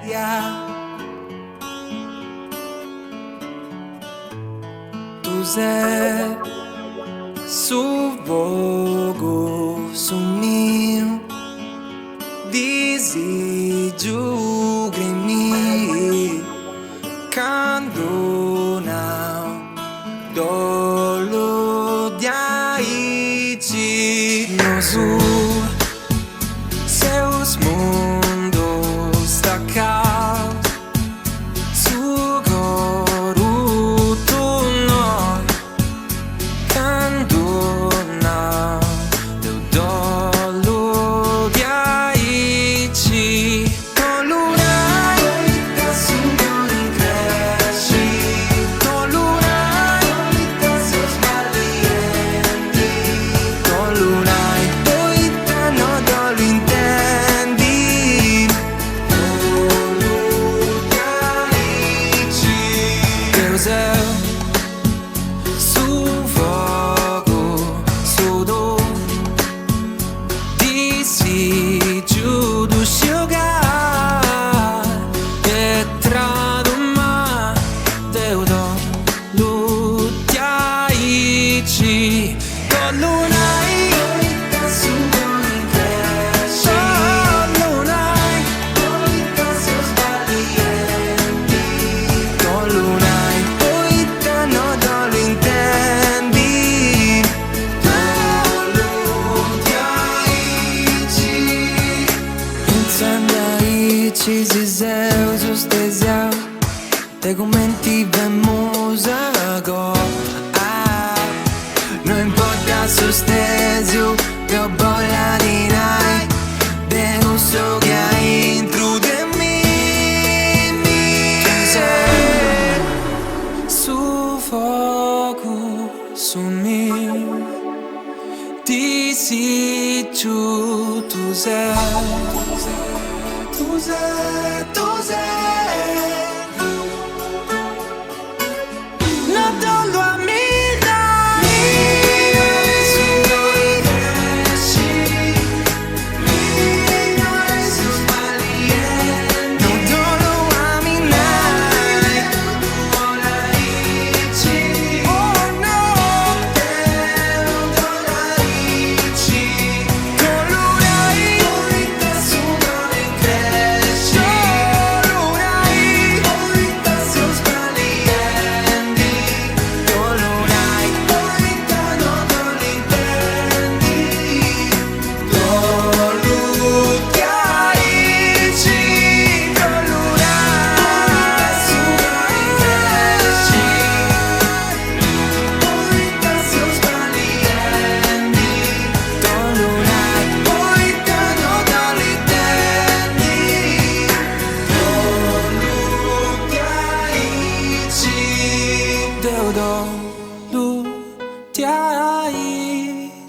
Yeah. Tu sei su vogo su mio desejo gremi quando não dolo de Haiti nosso seus mundos da cal su goruto no quando não deu dolo de Haiti con luna da su non cresci con luna da seus valienti con luna poi no dolo intendi dolo de Haiti Deus é su fogo sudo desejo do chegar e trado mar deu dolo de Haiti con luna da su non cresce con luna da seus valienti con luna poi no dolo intendi dolo de Haiti incendi Haiti Zeus os desel te commenti vemos agora não importa sustesio che ho bolla di night devo so che hai intro de mi sei su fogo su mio desejo tu sei tu sei tu sei no dolo a me deu dolo de Haiti